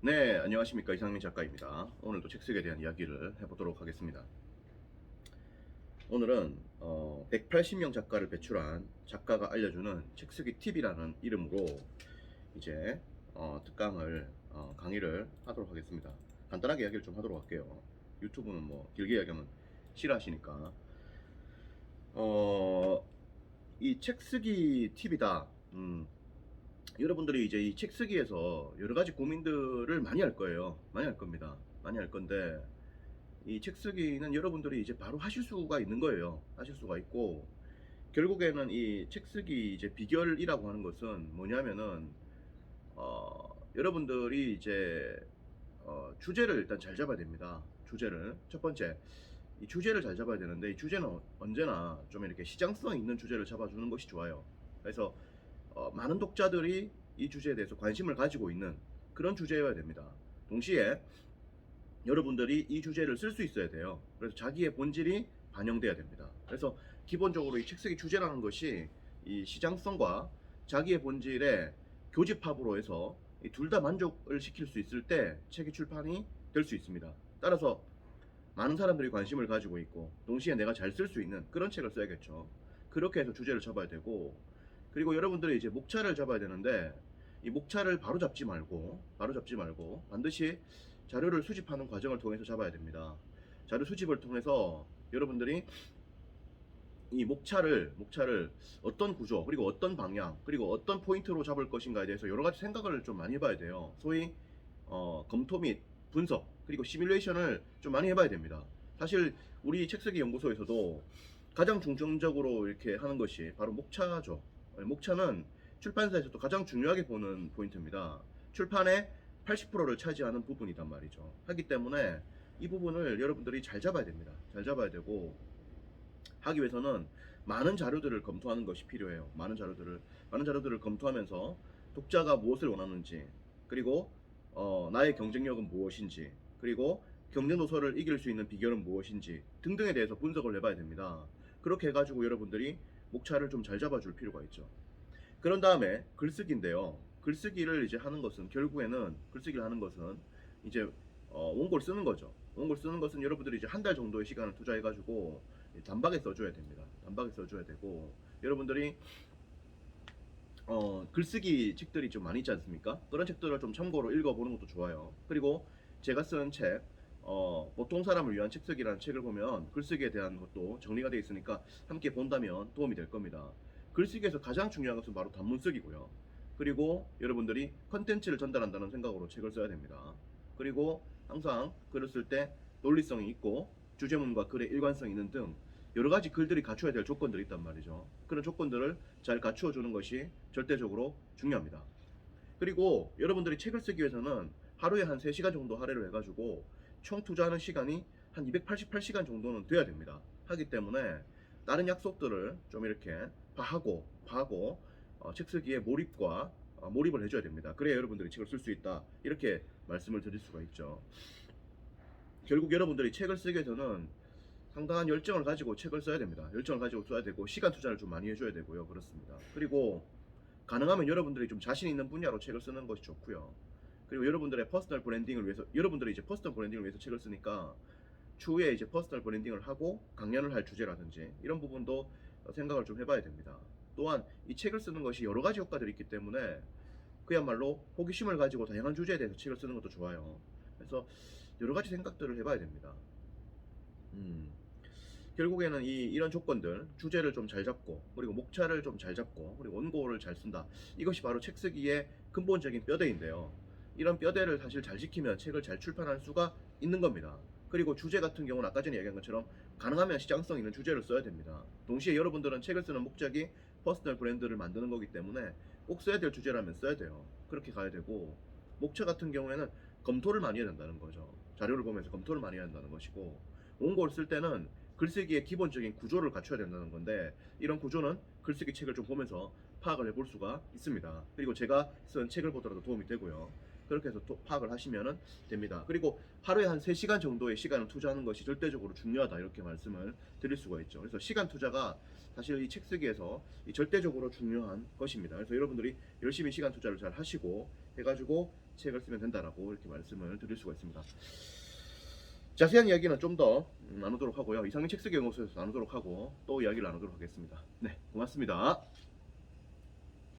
네, 안녕하십니까. 이상민 작가입니다. 오늘도 책쓰기에 대한 이야기를 해보도록 하겠습니다. 오늘은 180명 작가를 배출한 작가가 알려주는 책쓰기 팁이라는 이름으로 이제 특강을 강의를 하도록 하겠습니다. 간단하게 이야기를 좀 하도록 할게요. 유튜브는 뭐 길게 이야기하면 싫어하시니까 이 책쓰기 팁이다. 여러분들이 이제 이 책쓰기에서 여러 가지 고민들을 많이 할 거예요. 많이 할 겁니다. 많이 할 건데 이 책쓰기는 여러분들이 이제 바로 하실 수가 있는 거예요. 하실 수가 있고 결국에는 이 책쓰기 이제 비결이라고 하는 것은 뭐냐면은 여러분들이 이제 주제를 일단 잘 잡아야 됩니다. 주제를 첫 번째 이 주제를 잘 잡아야 되는데 이 주제는 언제나 좀 이렇게 시장성 있는 주제를 잡아주는 것이 좋아요. 그래서 많은 독자들이 이 주제에 대해서 관심을 가지고 있는 그런 주제여야 됩니다. 동시에 여러분들이 이 주제를 쓸 수 있어야 돼요. 그래서 자기의 본질이 반영돼야 됩니다. 그래서 기본적으로 이 책쓰기 주제라는 것이 이 시장성과 자기의 본질의 교집합으로 해서 둘 다 만족을 시킬 수 있을 때 책이 출판이 될 수 있습니다. 따라서 많은 사람들이 관심을 가지고 있고 동시에 내가 잘 쓸 수 있는 그런 책을 써야겠죠. 그렇게 해서 주제를 잡아야 되고, 그리고 여러분들이 이제 목차를 잡아야 되는데 이 목차를 바로 잡지 말고 반드시 자료를 수집하는 과정을 통해서 잡아야 됩니다. 자료 수집을 통해서 여러분들이 이 목차를 어떤 구조, 그리고 어떤 방향, 그리고 어떤 포인트로 잡을 것인가에 대해서 여러 가지 생각을 좀 많이 해봐야 돼요. 소위 검토 및 분석, 그리고 시뮬레이션을 좀 많이 해봐야 됩니다. 사실 우리 책쓰기 연구소에서도 가장 중점적으로 이렇게 하는 것이 바로 목차죠. 목차는 출판사에서도 가장 중요하게 보는 포인트입니다. 출판의 80%를 차지하는 부분이단 말이죠. 하기 때문에 이 부분을 여러분들이 잘 잡아야 됩니다. 잘 잡아야 되고, 하기 위해서는 많은 자료들을 검토하는 것이 필요해요. 많은 자료들을 검토하면서 독자가 무엇을 원하는지, 그리고 나의 경쟁력은 무엇인지, 그리고 경쟁 도서를 이길 수 있는 비결은 무엇인지 등등에 대해서 분석을 해봐야 됩니다. 그렇게 해가지고 여러분들이 목차를 좀 잘 잡아줄 필요가 있죠. 그런 다음에 글쓰기인데요. 글쓰기를 이제 하는 것은, 결국에는 글쓰기를 하는 것은 이제 원고를 쓰는 거죠. 원고를 쓰는 것은 여러분들이 이제 한 달 정도의 시간을 투자해가지고 단박에 써줘야 됩니다. 단박에 써줘야 되고, 여러분들이 글쓰기 책들이 좀 많이 있지 않습니까? 그런 책들을 좀 참고로 읽어보는 것도 좋아요. 그리고 제가 쓴 책, 보통 사람을 위한 책쓰기라는 책을 보면 글쓰기에 대한 것도 정리가 되어 있으니까 함께 본다면 도움이 될 겁니다. 글쓰기에서 가장 중요한 것은 바로 단문 쓰기고요. 그리고 여러분들이 컨텐츠를 전달한다는 생각으로 책을 써야 됩니다. 그리고 항상 글을 쓸 때 논리성이 있고 주제문과 글의 일관성이 있는 등 여러 가지 글들이 갖춰야 될 조건들이 있단 말이죠. 그런 조건들을 잘 갖추어 주는 것이 절대적으로 중요합니다. 그리고 여러분들이 책을 쓰기 위해서는 하루에 한 3시간 정도 할애를 해가지고 총 투자하는 시간이 한 288시간 정도는 돼야 됩니다. 하기 때문에 다른 약속들을 좀 이렇게 파하고 책 쓰기에 몰입을 해줘야 됩니다. 그래야 여러분들이 책을 쓸 수 있다, 이렇게 말씀을 드릴 수가 있죠. 결국 여러분들이 책을 쓰기 위해서는 상당한 열정을 가지고 책을 써야 됩니다. 열정을 가지고 써야 되고 시간 투자를 좀 많이 해줘야 되고요. 그렇습니다. 그리고 가능하면 여러분들이 좀 자신 있는 분야로 책을 쓰는 것이 좋고요. 그리고 여러분들의 퍼스널 브랜딩을 위해서, 여러분들이 이제 퍼스널 브랜딩을 위해서 책을 쓰니까 추후에 이제 퍼스널 브랜딩을 하고 강연을 할 주제라든지 이런 부분도 생각을 좀 해봐야 됩니다. 또한 이 책을 쓰는 것이 여러 가지 효과들이 있기 때문에 그야말로 호기심을 가지고 다양한 주제에 대해서 책을 쓰는 것도 좋아요. 그래서 여러 가지 생각들을 해봐야 됩니다. 음. 결국에는 이런 조건들, 주제를 좀 잘 잡고, 그리고 목차를 좀 잘 잡고, 그리고 원고를 잘 쓴다. 이것이 바로 책 쓰기의 근본적인 뼈대인데요. 이런 뼈대를 사실 잘 지키면 책을 잘 출판할 수가 있는 겁니다. 그리고 주제 같은 경우는 아까 전에 얘기한 것처럼 가능하면 시장성 있는 주제를 써야 됩니다. 동시에 여러분들은 책을 쓰는 목적이 퍼스널 브랜드를 만드는 거기 때문에 꼭 써야 될 주제라면 써야 돼요. 그렇게 가야 되고, 목차 같은 경우에는 검토를 많이 해야 된다는 거죠. 자료를 보면서 검토를 많이 해야 한다는 것이고, 원고를 쓸 때는 글쓰기의 기본적인 구조를 갖춰야 된다는 건데, 이런 구조는 글쓰기 책을 좀 보면서 파악을 해볼 수가 있습니다. 그리고 제가 쓴 책을 보더라도 도움이 되고요. 그렇게 해서 또 파악을 하시면 됩니다. 그리고 하루에 한 3시간 정도의 시간을 투자하는 것이 절대적으로 중요하다, 이렇게 말씀을 드릴 수가 있죠. 그래서 시간 투자가 사실 이 책 쓰기에서 절대적으로 중요한 것입니다. 그래서 여러분들이 열심히 시간 투자를 잘 하시고 해가지고 책을 쓰면 된다라고 이렇게 말씀을 드릴 수가 있습니다. 자세한 이야기는 좀 더 나누도록 하고요. 이상민 책쓰기 연구소에서 나누도록 하고 또 이야기를 나누도록 하겠습니다. 네, 고맙습니다.